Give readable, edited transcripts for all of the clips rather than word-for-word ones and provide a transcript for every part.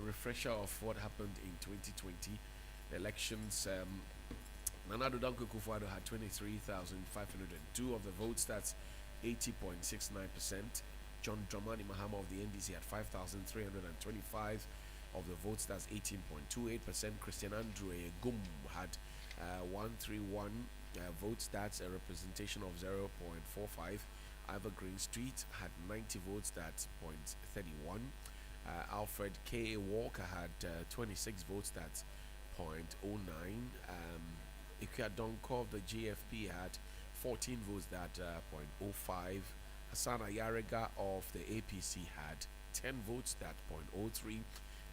refresher of what happened in 2020. The elections, Nana Addo Dankwa Akufo-Addo had 23,502 of the votes. That's 80.69%. John Dramani Mahama of the NDC had 5,325 of the votes. That's 18.28%. Christian Andrew Egum had 131 votes. That's a representation of 0.45. Evergreen Street had 90 votes. That's 0.31. Alfred K. Walker had 26 votes. That's 0.09. Ikuya Donko of the JFP had 14 votes. That's 0.05. Hassan Ayarega of the APC had 10 votes. That's 0.03.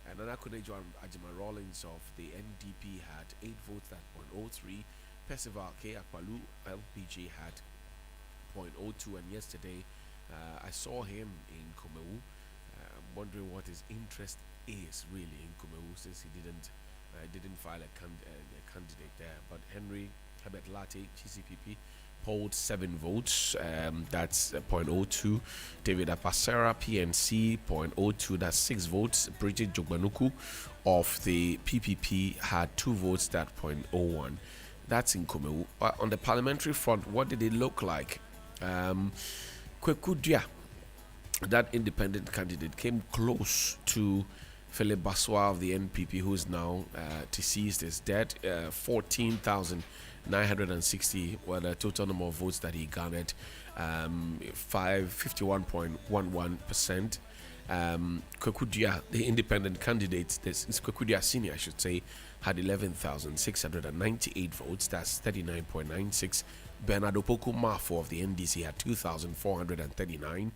And Nana Kunejo Ajima Rawlings of the NDP had 8 votes. That's 0.03. Percival K. Akpalu LPG had 0.02. And yesterday I saw him in Kumawu. I'm wondering what his interest is really in Kumawu, since he didn't file a candidate there. But Henry Herbert Latte, GCPP, polled 7 votes. That's 0.02. David Apasera, PNC, 0.02. That's 6 votes. Bridget Jogbanuku of the PPP had 2 votes. That's 0.01. That's in Kumawu. But on the parliamentary front, what did it look like? Kwekudia, that independent candidate, came close to Philip Baswa of the NPP, who is now deceased, is dead. 14,960 were the total number of votes that he garnered. 51.11%. Kwekudia, the independent candidate, this is Kwekudia Senior, I should say, had 11,698 votes. That's 39.96. Bernard Opoku Mafo of the NDC had 2,439.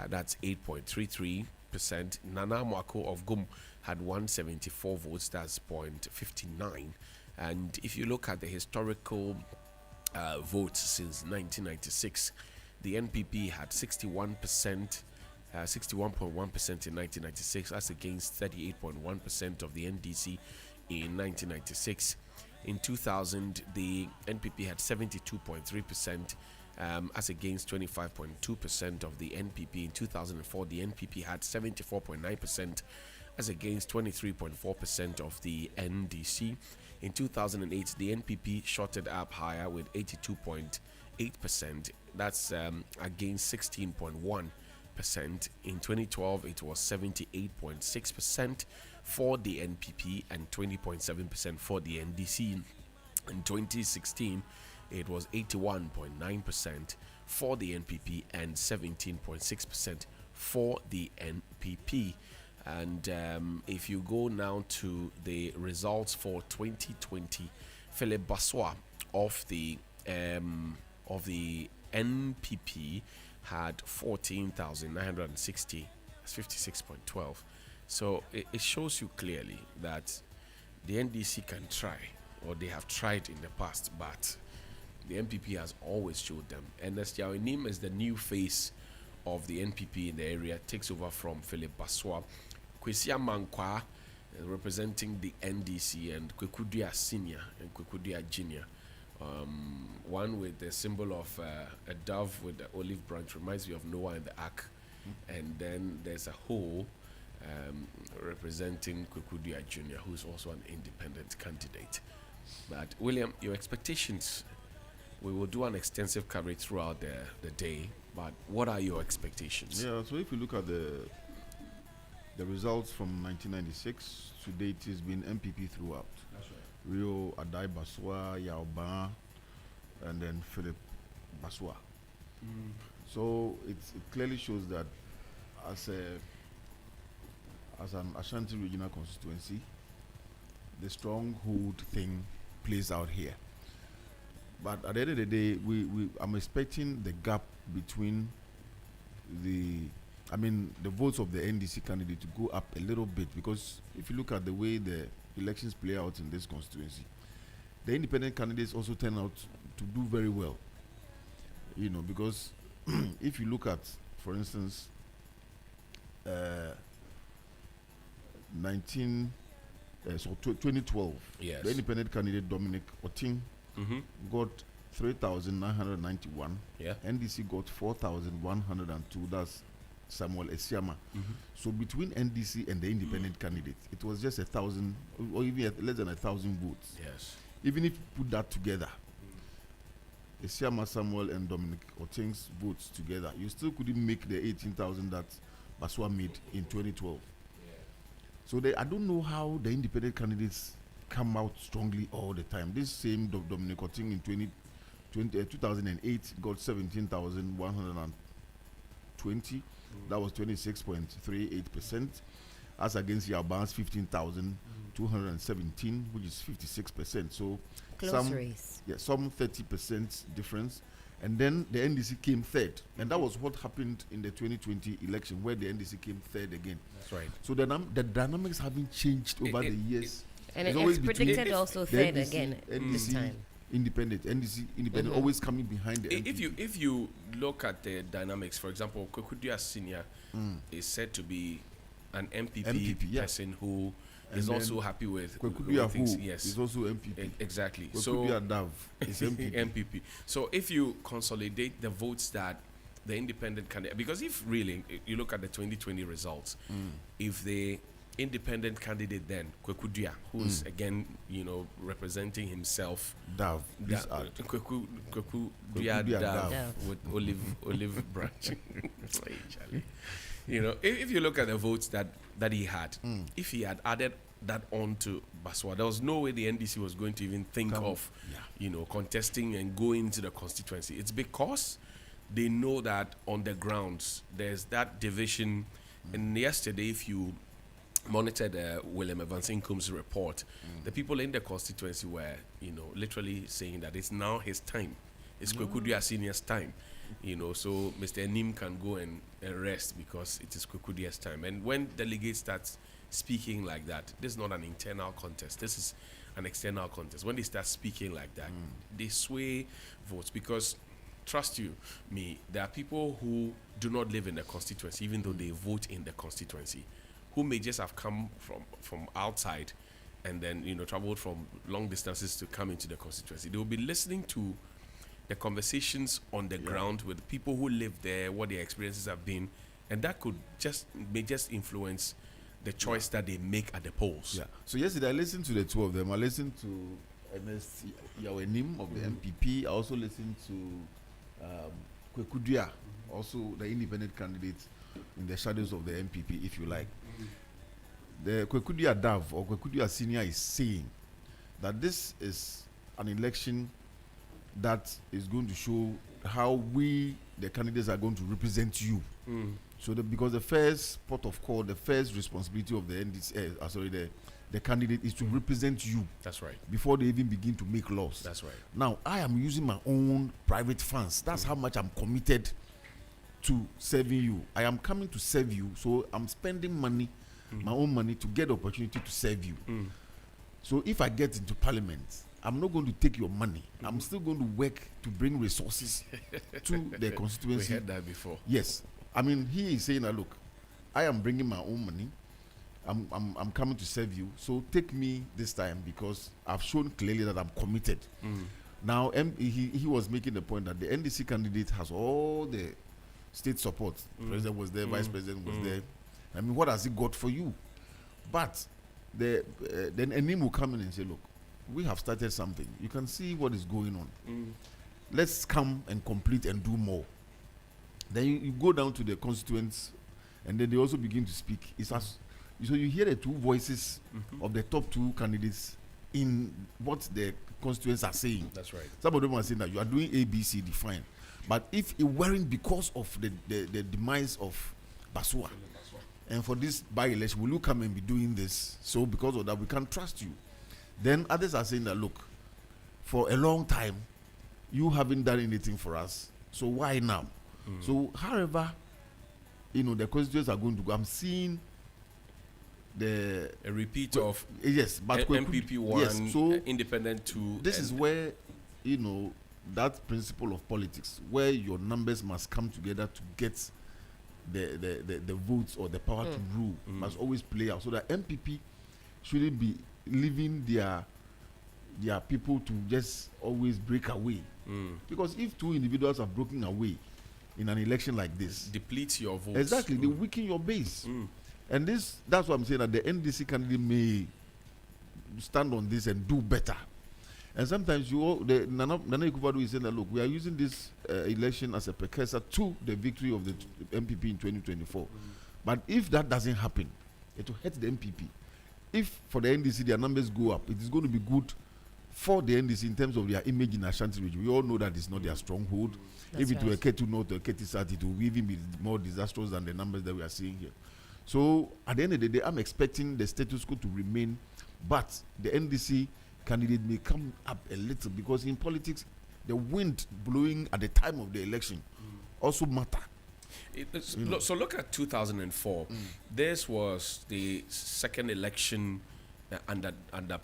That's 8.33%. Nana Mwako of GUM had 174 votes. That's 0.59. And if you look at the historical votes since 1996, the NPP had 61%. 61.1% in 1996. That's against 38.1% of the NDC in 1996. In 2000, the NPP had 72.3%, as against 25.2% of the NPP. In 2004, the NPP had 74.9%, as against 23.4% of the NDC. In 2008, the NPP shot it up higher with 82.8%. That's against 16.1%. In 2012, it was 78.6% for the NPP and 20.7% for the NDC. In 2016, it was 81.9% for the NPP and 17.6% for the NPP. And if you go now to the results for 2020, Philip Baswa of the NPP had 14,960. That's 56.12. So it shows you clearly that the NDC can try, or they have tried in the past, but the NPP has always showed them. Ernest Yawinim is the new face of the NPP in the area, takes over from Philip Baswa. Kwesi Amankwa representing the NDC, and Kwekudia Senior and Kwekudia Junior. One with the symbol of a dove with the olive branch, reminds me of Noah and the Ark. And then there's a hole representing Kwekudia Jr., who's also an independent candidate. But William, your expectations, we will do an extensive coverage throughout the day, but what are your expectations? Yeah, so if you look at the results from 1996 to date, it's been MPP throughout. That's right. Rio Adai Baswa, Yaoban, and then Philip Baswa. So it clearly shows that as an Ashanti regional constituency, the stronghold thing plays out here. But at the end of the day, I'm expecting the gap between the votes of the NDC candidate to go up a little bit, because if you look at the way the elections play out in this constituency, the independent candidates also turn out to do very well. Because if you look at, for instance, 2012, yes, the independent candidate Dominic Oting got 3,991. Yeah. NDC got 4,102. That's Samuel Esiama. So between NDC and the independent candidate, it was just 1,000 or even less than 1,000 votes. Yes. Even if you put that together, Esiama Samuel and Dominic Oteng's votes together, you still couldn't make the 18,000 that Baswa made in 2012. So I don't know how the independent candidates come out strongly all the time. This same Dominic Oteng in 2008 got 17,120. That was 26.38%. As against Yaban's 15,217, which is 56%. So close race. Yeah, some 30% difference. And then the NDC came third. And that was what happened in the 2020 election, where the NDC came third again. That's right. So the dynamics haven't changed over the years. And it's predicted also third NDC, again this NDC time. NDC independent, always coming behind the NDC. If you look at the dynamics, for example, Kwekudia Senior is said to be an MPP person who is also happy with things. Who yes, is also MPP. Exactly. Kwekudia Dav is MPP. MPP. So if you consolidate the votes that the independent candidate, because if really you look at the 2020 results, if the independent candidate then Kwekudia, who's again representing himself, Dav, Kwekudia Dav with olive branch. If you look at the votes that he had, if he had added that on to Baswa, there was no way the NDC was going to even think of contesting and going into the constituency. It's because they know that on the grounds there's that division. And yesterday, if you monitored William Evans Income's report, the people in the constituency were literally saying that it's now his time. It's Kwekudia Senior's time. So Mr. Enim can go and rest because it is Kwekudia's time. And when delegates start speaking like that, this is not an internal contest. This is an external contest. When they start speaking like that, they sway votes because, trust me, there are people who do not live in the constituency, even though they vote in the constituency, who may just have come from outside and then traveled from long distances to come into the constituency. They will be listening to the conversations on the ground with people who live there, what their experiences have been, and that may just influence the choice that they make at the polls. Yeah. So yesterday I listened to the two of them. I listened to Ernest Yawenim of the MPP. I also listened to Kwekudia, also the independent candidate in the shadows of the MPP, if you like. The Kwekudia Dav or Kwekudia Senior is saying that this is an election that is going to show how we, the candidates, are going to represent you. So because the first port of call, the first responsibility of the NDC, the candidate is to represent you. That's right. Before they even begin to make laws. That's right. Now, I am using my own private funds. That's how much I'm committed to serving you. I am coming to serve you, so I'm spending money, my own money, to get the opportunity to serve you. So if I get into parliament, I'm not going to take your money. I'm still going to work to bring resources to the constituency. We heard that before. Yes. I mean, he is saying that, look, I am bringing my own money. I'm coming to serve you. So take me this time because I've shown clearly that I'm committed. Now, he was making the point that the NDC candidate has all the state support. President was there, vice president was there. I mean, what has he got for you? But then Enim will come in and say, look, we have started something. You can see what is going on. Let's come and complete and do more. Then you go down to the constituents, and then they also begin to speak. So you hear the two voices of the top two candidates in what the constituents are saying. That's right. Some of them are saying that you are doing A, B, C, D, fine. But if it weren't because of the demise of Baswa, and for this by-election, will you come and be doing this? So because of that, we can't trust you. Then others are saying that, look, for a long time, you haven't done anything for us. So why now? So however, the constituents are going to go. I'm seeing a repeat of yes, but MPP 1, yes, so independent 2. This is where, that principle of politics, where your numbers must come together to get the votes or the power to rule, must always play out. So that MPP shouldn't be leaving their people to just always break away. Because if two individuals are broken away, in an election like this. Depletes your votes. Exactly, they weaken your base. And that's what I'm saying, that the NDC candidate may stand on this and do better. And sometimes Nana Akufo-Addo is saying that, look, we are using this election as a precursor to the victory of the MPP in 2024. But if that doesn't happen, it will hurt the MPP. If for the NDC their numbers go up, it is going to be good for the NDC in terms of their image in Ashanti region. We all know that it's not their stronghold. If it were Ketu North or Ketu South, it will even be more disastrous than the numbers that we are seeing here. So at the end of the day, I'm expecting the status quo to remain, but the NDC candidate may come up a little, because in politics, the wind blowing at the time of the election also matter. So look at 2004. This was the second election under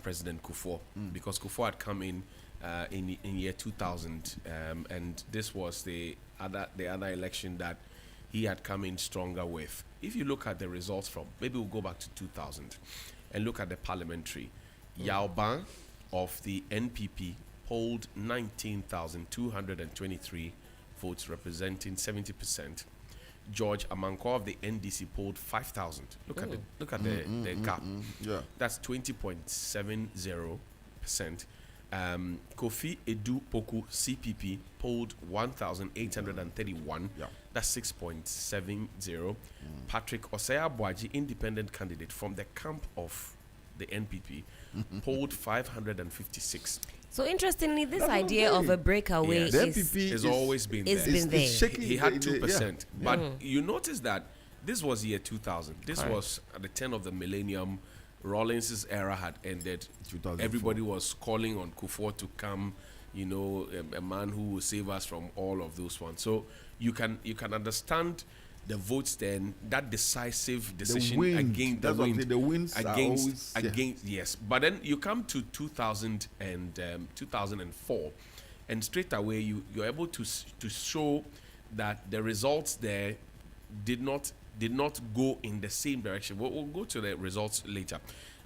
President Kufuor, because Kufuor had come in year 2000, and this was the other election that he had come in stronger with. If you look at the results from, maybe we'll go back to 2000 and look at the parliamentary. Yao Ban of the NPP polled 19,223 votes, representing 70%. George Amankwa of the NDC polled 5,000. Look at the gap. Yeah. That's 20.70%. Kofi Edu Poku CPP polled 1,831. Yeah. That's 6.70. Patrick Osaya Boaji, independent candidate from the camp of the NPP, polled 556. So interestingly, this idea of a breakaway has always been there. Been there. He had 2%. But you notice that this was year 2000. This was at the turn of the millennium. Rawlins's era had ended. Everybody was calling on Kufuor to come, a man who will save us from all of those ones. So you can understand the votes then, that decisive decision against the wind. The winds against, yes. But then you come to 2000 and 2004, and straight away you're able to show that the results there did not go in the same direction. We'll go to the results later.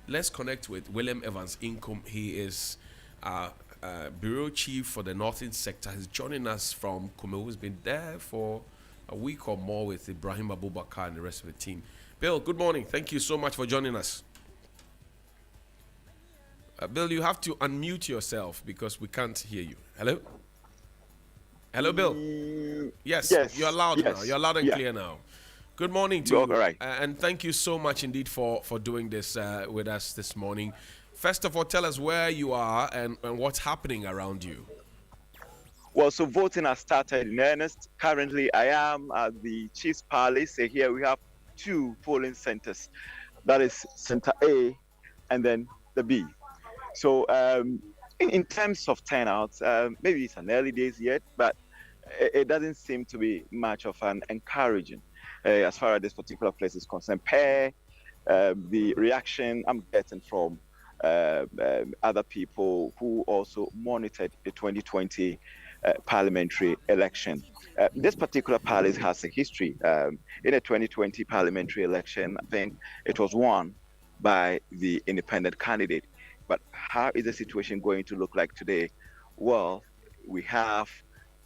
Let's connect with William Evans Inkom. He is bureau chief for the Northern sector. He's joining us from Kumawu. He's been there for a week or more with Ibrahim Abubakar and the rest of the team. Bill, good morning. Thank you so much for joining us. Bill, you have to unmute yourself because we can't hear you. Hello? Hello, Bill? Yes. You're loud now. You're loud and clear now. Good morning to you. All right. And thank you so much indeed for doing this with us this morning. First of all, tell us where you are and what's happening around you. Well, so voting has started in earnest. Currently, I am at the Chiefs Palace. Here we have two polling centers. That is Center A and then the B. So in terms of turnout, maybe it's an early days yet, but it doesn't seem to be much of an encouraging as far as this particular place is concerned. The reaction I'm getting from other people who also monitored the 2020 parliamentary election. This particular palace has a history. In the 2020 parliamentary election, I think it was won by the independent candidate. But how is the situation going to look like today? Well, we have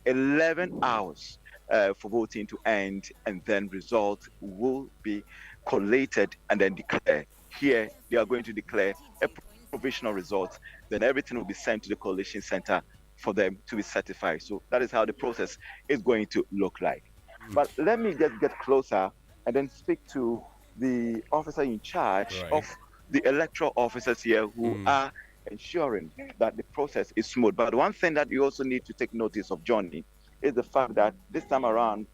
11 hours for voting to end, and then results will be collated and then declared. Here, they are going to declare a provisional result. Then everything will be sent to the coalition center for them to be certified. So that is how the process is going to look like. But let me just get closer and then speak to the officer in charge of the electoral officers here who are ensuring that the process is smooth. But one thing that you also need to take notice of, Johnny, is the fact that this time around,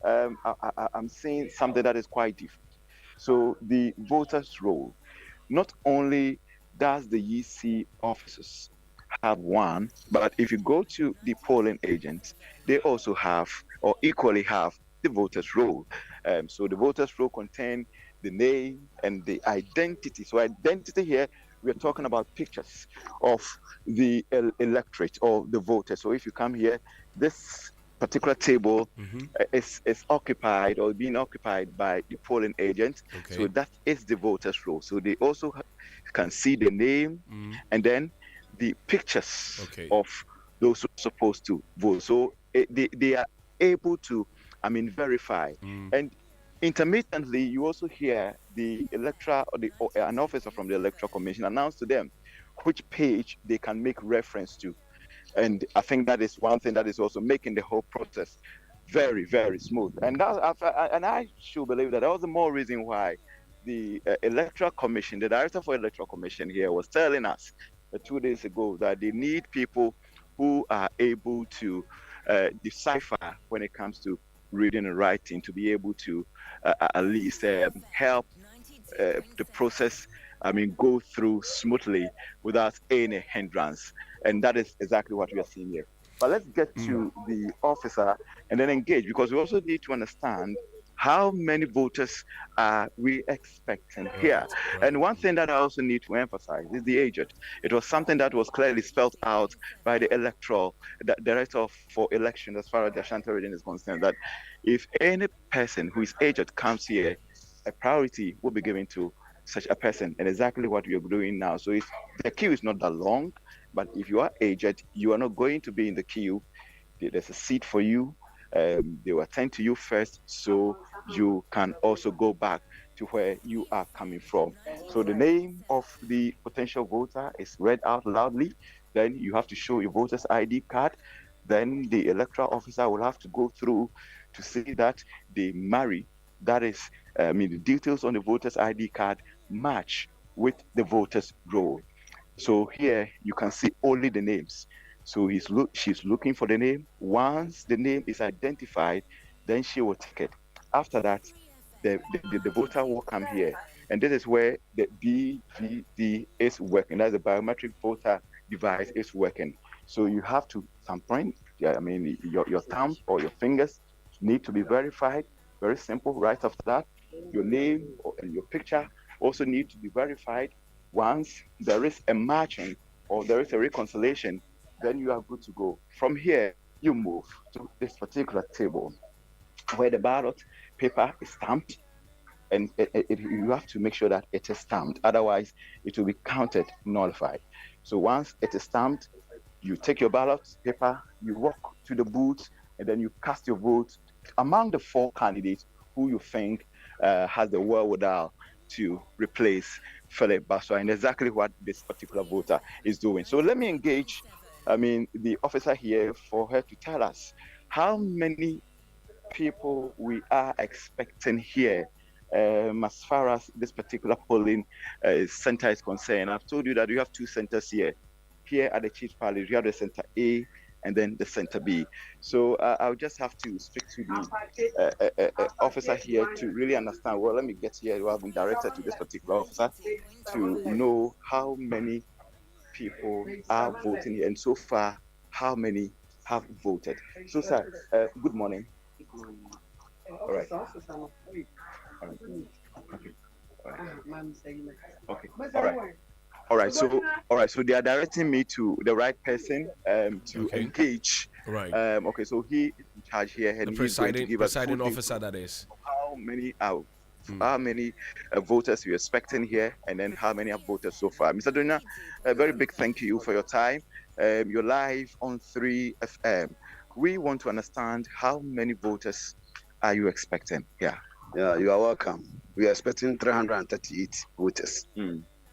I'm seeing something that is quite different. So the voters' roll, not only does the EC officers have one, but if you go to the polling agents, they also have, or equally have, the voters' roll. So the voters' roll contain the name and the identity. So identity here, we're talking about pictures of the electorate or the voters. So if you come here, this particular table is occupied or being occupied by the polling agent. Okay. So that is the voters' roll. So they also can see the name and then the pictures of those who are supposed to vote. So they are able to verify. And intermittently, you also hear the electoral or an officer from the Electoral Commission announce to them which page they can make reference to. And I think that is one thing that is also making the whole process very, very smooth. And I should believe that was the more reason why the Electoral Commission, the Director for Electoral Commission here, was telling us 2 days ago that they need people who are able to decipher when it comes to reading and writing, to be able to at least help the process, go through smoothly without any hindrance. And that is exactly what we are seeing here. But let's get to the officer and then engage, because we also need to understand how many voters are we expecting here. And one thing that I also need to emphasize is the agent. It was something that was clearly spelled out by the director for elections, as far as the Ashanti region is concerned, that if any person who is aged comes here, a priority will be given to such a person, and exactly what we are doing now. So if the queue is not that long, but if you are aged, you are not going to be in the queue. There's a seat for you. They will attend to you first, so you can also go back to where you are coming from. So the name of the potential voter is read out loudly. Then you have to show your voter's ID card. Then the electoral officer will have to go through to see that they marry. That is, the details on the voter's ID card match with the voter's role. So here you can see only the names. So she's looking for the name. Once the name is identified, then she will take it. After that, the voter will come here. And this is where the BVD is working. That's the biometric voter device is working. So you have to thumbprint. Your thumb or your fingers need to be verified. Very simple. Right after that, your name and your picture also need to be verified. Once there is a matching or there is a reconciliation, then you are good to go. From here, you move to this particular table where the ballot paper is stamped, and you have to make sure that it is stamped. Otherwise, it will be counted nullified. So once it is stamped, you take your ballot paper, you walk to the booth, and then you cast your vote among the 4 candidates who you think has the wherewithal to replace Philip Baswa, and exactly what this particular voter is doing. So let me engage, the officer here for her to tell us how many people we are expecting here as far as this particular polling center is concerned. I've told you that we have 2 centers here. Here at the Chief Palace, we have the Center A and then the Center B. So I'll just have to speak to the officer here to really understand. Well, let me get here. We have been directed to this particular officer to know how many people are voting here, and so far, how many have voted. So, sir, good morning. All right. All right. Okay. All right. Okay. All right. All right. So they are directing me to the right person to engage. Right. Okay. So he is in charge here, and the he's going to give us presiding officer, that is. How many voters you're expecting here, and then how many have voted so far. Mr. Dona, a very big thank you for your time. You're live on 3FM. We want to understand how many voters are you expecting here? Yeah, you are welcome. We are expecting 338 voters.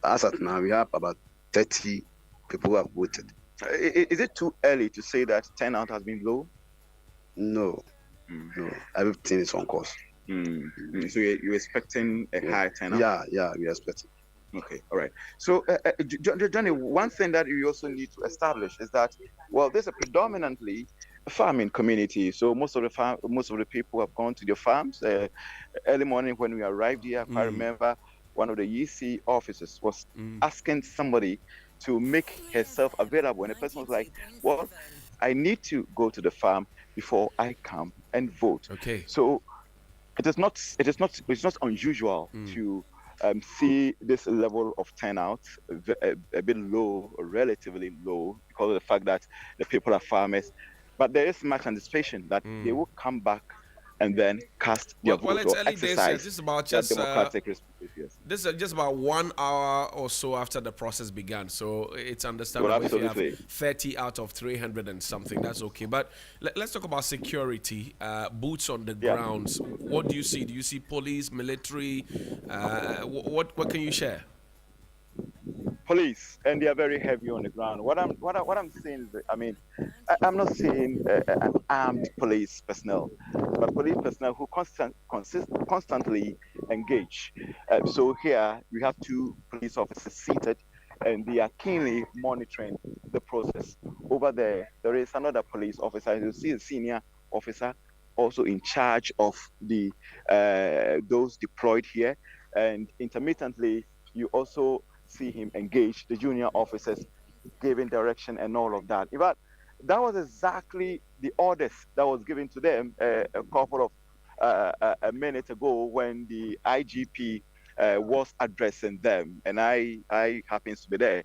As of now, we have about 30 people who have voted. Is it too early to say that turnout has been low? No, no. Everything is on course. So you're expecting a high turnout? Yeah, we are expecting. Okay, all right. So, Johnny, one thing that you also need to establish is that, well, there's a predominantly farming community. So most of the people have gone to their farms. Early morning when we arrived here, if I remember, one of the EC officers was asking somebody to make herself available, and the person was like, "Well, I need to go to the farm before I come and vote." Okay. So it's not unusual to see this level of turnout a bit low, or relatively low, because of the fact that the people are farmers. But there is much anticipation that they will come back and then cast their Well, vote it's or early days here. exercise This is about their just democratic responsibilities. this is just about 1 hour or so after the process began. So it's understandable if you have absolutely. 30 out of 300 and something. That's okay. But let's talk about security. Boots on the Yeah. grounds. What do you see? Do you see police, military? What can you share? Police, and they are very heavy on the ground. What I'm seeing is that, I'm not seeing an armed police personnel, but police personnel who constantly engage. So here we have two police officers seated, and they are keenly monitoring the process. Over there is another police officer. You see a senior officer also in charge of the those deployed here, and intermittently you also see him engage the junior officers, giving direction and all of that. In fact, that was exactly the orders that was given to them a couple of a minute ago when the IGP was addressing them, and I happens to be there,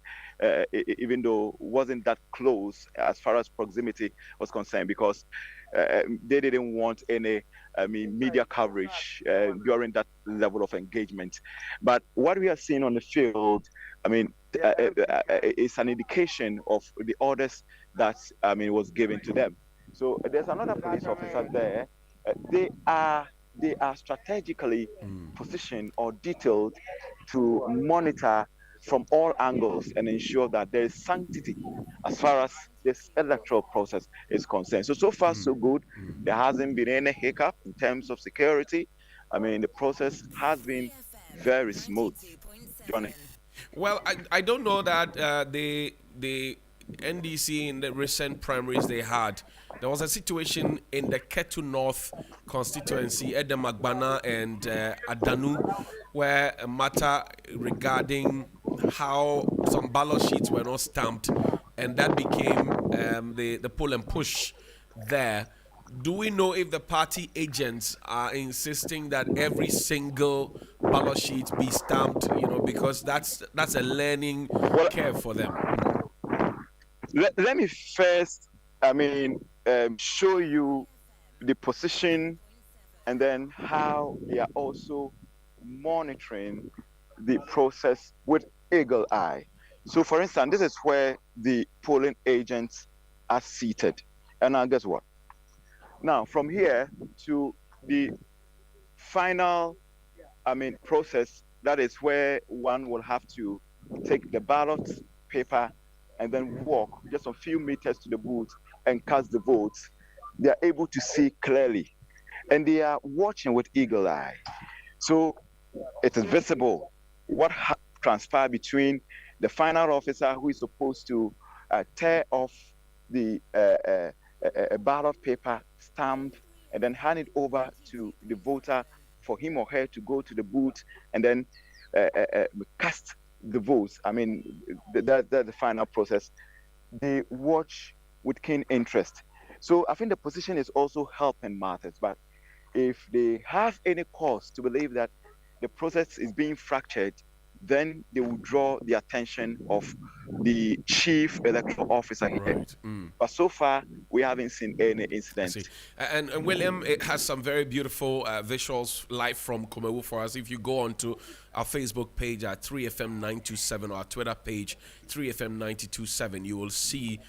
even though wasn't that close as far as proximity was concerned, because they didn't want any media coverage during that level of engagement. But what we are seeing on the field, it's an indication of the orders that was given to them. So there's another police officer there. They are strategically positioned or detailed to monitor from all angles and ensure that there is sanctity as far as this electoral process is concerned. So far, so good. There hasn't been any hiccup in terms of security. The process has been very smooth, Johnny. Well, I don't know that the NDC in the recent primaries they had. There was a situation in the Ketu North constituency, Edem Agbana and Adanu, where a matter regarding how some ballot sheets were not stamped, and that became the pull and push there. Do we know if the party agents are insisting that every single ballot sheet be stamped? Because that's a learning Well, curve for them. let me first, show you the position and then how they are also monitoring the process with eagle eye. So, for instance, this is where the polling agents are seated. And now, guess what? Now, from here to the final, process, that is where one will have to take the ballot paper and then walk just a few meters to the booth and cast the votes. They are able to see clearly, and they are watching with eagle eye. So it is visible what transpired between the final officer who is supposed to tear off the ballot paper, stamp, and then hand it over to the voter for him or her to go to the booth and then cast the votes. That's the final process. They watch with keen interest. So I think the position is also helping matters. But if they have any cause to believe that the process is being fractured, then they will draw the attention of the chief electoral officer here. Right. But so far, we haven't seen any incident. And William, it has some very beautiful visuals live from Kumawu for us. If you go onto our Facebook page at 3FM927 or our Twitter page 3FM927, you will see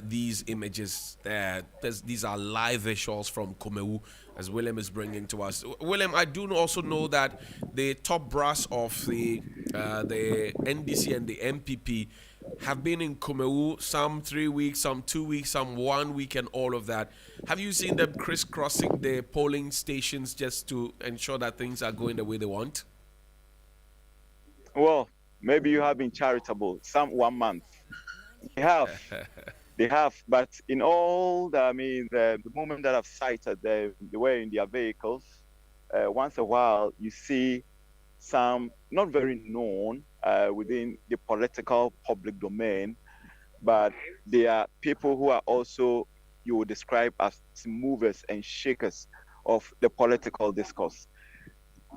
these images there. These are live visuals from Kumawu as William is bringing to us. William, I do also know that the top brass of the NDC and the MPP have been in Kumawu some 3 weeks, some 2 weeks, some 1 week, and all of that. Have you seen them crisscrossing the polling stations just to ensure that things are going the way they want? Well, maybe you have been charitable. Some 1 month. They have. They have. But in all the moment that I've cited, they were in their vehicles. Once a while, you see some not very known within the political public domain, but they are people who are also, you would describe as movers and shakers of the political discourse.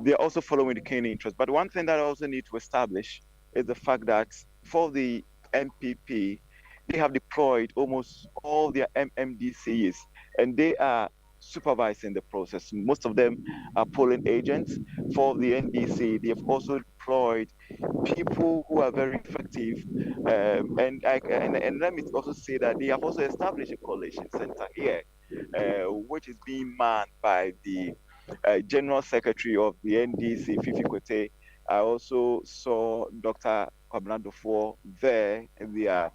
They're also following the keen interest. But one thing that I also need to establish is the fact that for the NPP, they have deployed almost all their MMDCs, and they are supervising the process. Most of them are polling agents for the NDC. They have also deployed people who are very effective. And let me also say that they have also established a coalition center here, which is being manned by the General Secretary of the NDC, Fifi Kote. I also saw Dr. Kwabena there in the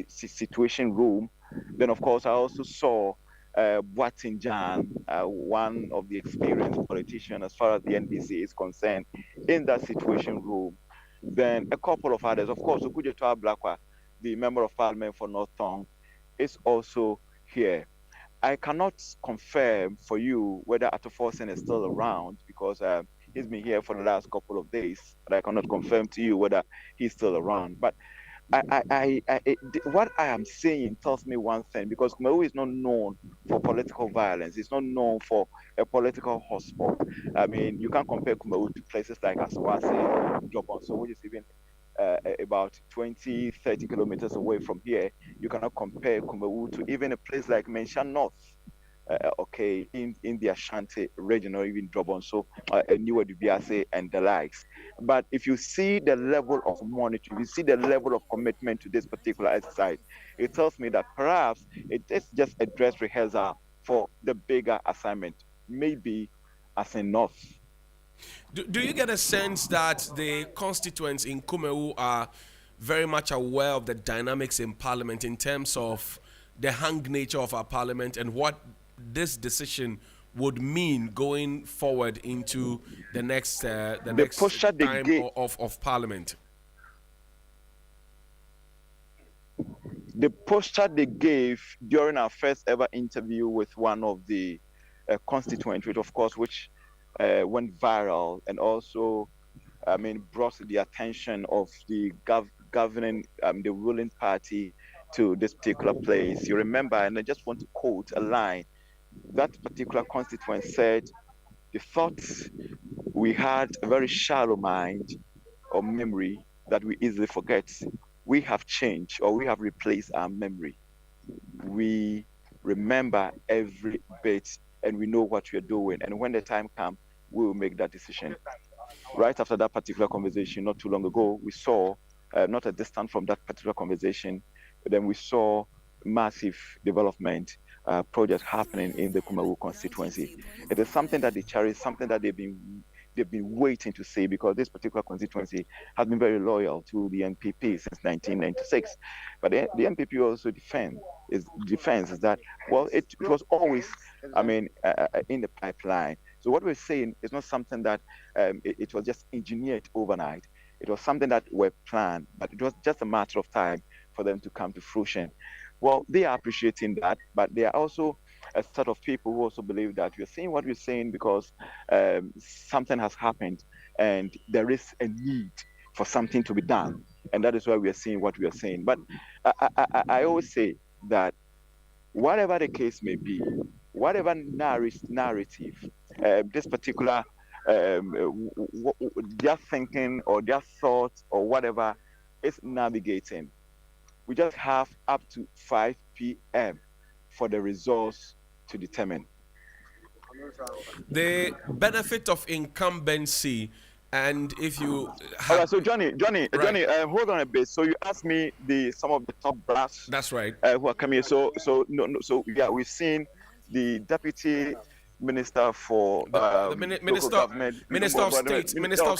situation room. Then, of course, I also saw Watinjan, one of the experienced politicians as far as the NDC is concerned, in that situation room. Then a couple of others, of course, Okujetua Blakwa, the member of parliament for North Tong, is also here. I cannot confirm for you whether Atoforsen is still around because he's been here for the last couple of days, but I cannot confirm to you whether he's still around. But what I am saying tells me one thing, because Kumawu is not known for political violence. It's not known for a political hotspot. I mean, you can't compare Kumawu to places like Asawase, Jobonso, which is even about 20, 30 kilometers away from here. You cannot compare Kumawu to even a place like Mensha North. In the Ashanti region, or even Jobonso, Newer Dubiase and the likes. But if you see the level of monitoring, you see the level of commitment to this particular exercise, it tells me that perhaps it is just a dress rehearsal for the bigger assignment, maybe as enough. Do you get a sense that the constituents in Kumawu are very much aware of the dynamics in Parliament in terms of the hung nature of our Parliament and what this decision would mean going forward into the next time of Parliament? The posture they gave during our first ever interview with one of the constituents, which went viral and also, brought the attention of the governing, the ruling party to this particular place. You remember, and I just want to quote a line. That particular constituent said, "They thought we had a very shallow mind or memory that we easily forget. We have changed, or we have replaced our memory. We remember every bit and we know what we are doing. And when the time comes, we will make that decision." Right after that particular conversation, not too long ago, we saw, not a distance from that particular conversation, then we saw massive development projects happening in the Kumawu constituency. It is something that they cherish, something that they've been waiting to see, because this particular constituency has been very loyal to the NPP since 1996. But the NPP also defends is that, well, it was always, in the pipeline. So what we're saying is not something that it was just engineered overnight. It was something that were planned, but it was just a matter of time for them to come to fruition. Well, they are appreciating that, but they are also a set of people who also believe that we're saying what we're saying because something has happened and there is a need for something to be done. And that is why we are saying what we are saying. But I always say that whatever the case may be, whatever narrative, this particular, their thinking or their thoughts or whatever is navigating, we just have up to 5 p.m. for the results to determine. The benefit of incumbency, and if you have... All right, so Johnny, hold on a bit. So you asked me some of the top brass. That's right. Who are coming here. So we've seen the deputy minister for Minister of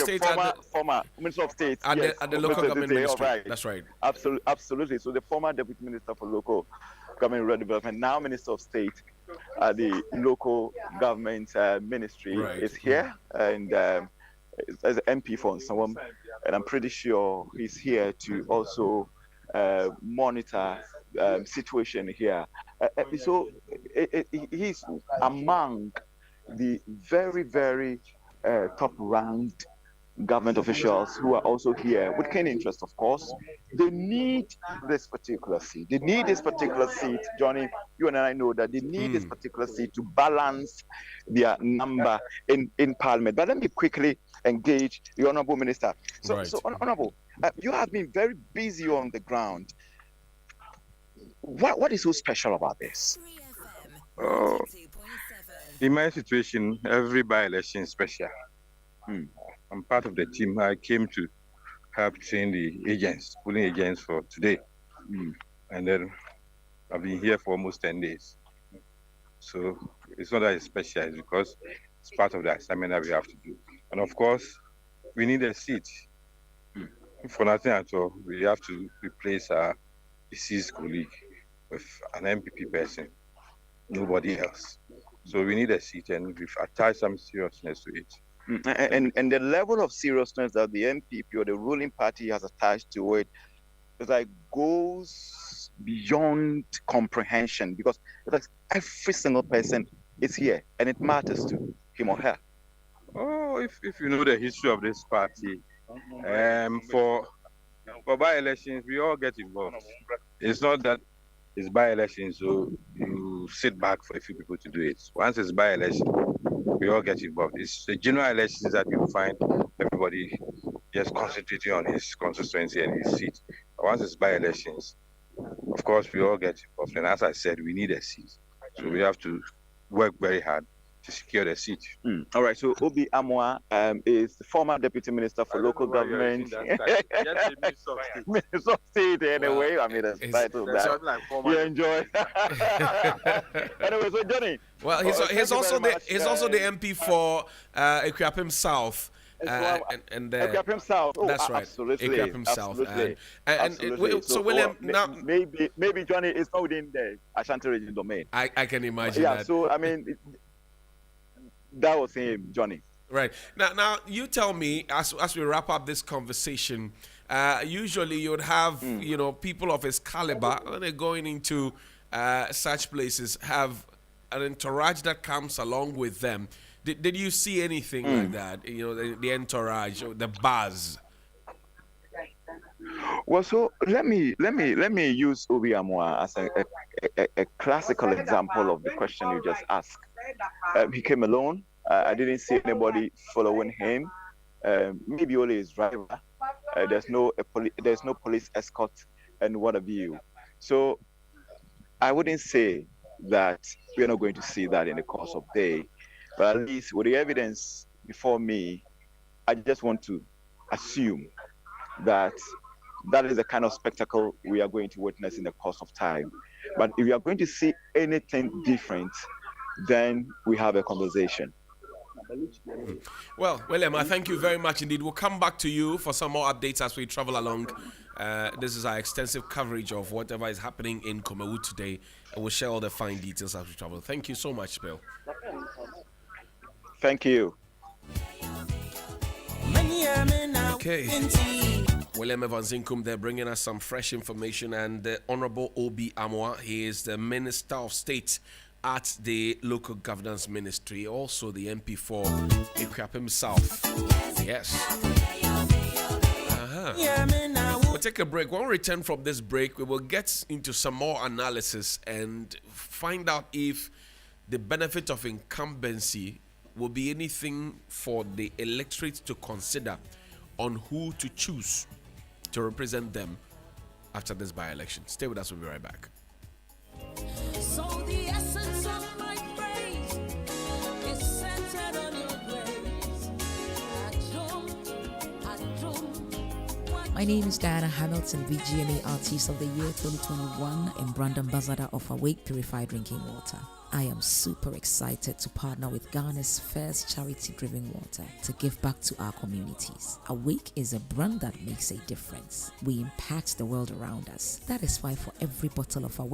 State at the local government ministry. Right. That's right. Absolutely. So the former deputy minister for local government rural development, now minister of state at the local government ministry, is here, and as an MP for someone, and I'm pretty sure he's here to also monitor situation here. So he's among the very, very top-ranked government officials who are also here with keen interest, of course. They need this particular seat. They need this particular seat, Johnny. You and I know that they need this particular seat to balance their number in Parliament. But let me quickly engage the Honourable Minister. So Honourable, you have been very busy on the ground. What is so special about this? Oh, in my situation, every by-election is special. I'm part of the team. I came to help train the agents, polling agents for today. And then I've been here for almost 10 days. So it's not that it's special, it's because it's part of the assignment that we have to do. And of course, we need a seat. For nothing at all, we have to replace our deceased colleague with an MPP person, nobody else. So we need a seat, and we've attached some seriousness to it. And the level of seriousness that the MPP or the ruling party has attached to it is like goes beyond comprehension, because it's like every single person is here and it matters to him or her. Oh, if you know the history of this party, for by-elections, we all get involved. It's not that it's by-elections, so you sit back for a few people to do it. Once it's by-election, we all get involved. It's the general elections that you find everybody just concentrating on his constituency and his seat. But once it's by-elections, of course, we all get involved. And as I said, we need a seat. So we have to work very hard to secure the seat. All right, so Obi Amwa is the former deputy minister for local government. Minister of State, anyway. I mean, that's title that you enjoy. Anyway, so Johnny. Well, he's also the MP for Equiapim South. Equiapim South. Oh, that's right. Absolutely. Equiapim South. Absolutely. So William, now maybe Johnny is not within the Ashanti region domain. I can imagine that. Yeah. So I mean. That was him, Johnny. Right. Now you tell me, as we wrap up this conversation, usually you would have, people of his caliber, when they're going into such places, have an entourage that comes along with them. Did you see anything like that? The entourage, or the buzz? Well, so let me use Obi Amwa as a classical example of the question you just asked. He came alone. I didn't see anybody following him. Maybe only his driver. There's no police escort and what have you. So I wouldn't say that we're not going to see that in the course of the day, but at least with the evidence before me, I just want to assume that is the kind of spectacle we are going to witness in the course of time. But if we are going to see anything different, then we have a conversation. Well, William, I thank you very much indeed. We'll come back to you for some more updates as we travel along. This is our extensive coverage of whatever is happening in Kumawu today, and we'll share all the fine details as we travel. Thank you so much, Bill. Thank you. Okay. William Evans Inkum there bringing us some fresh information, and the Honorable Obi Amwa, he is the Minister of State at the Local Governance Ministry, also the MP for Equiapim South. Yes. We'll take a break. When we return from this break, we will get into some more analysis and find out if the benefit of incumbency will be anything for the electorate to consider on who to choose to represent them after this by-election. Stay with us, we'll be right back. So the essence of my praise is centered on your grace. My name is Diana Hamilton, VGMA Artist of the Year 2021 and brand ambassador of Awake Purified Drinking Water. I am super excited to partner with Ghana's first charity-driven water to give back to our communities. Awake is a brand that makes a difference. We impact the world around us. That is why for every bottle of Awake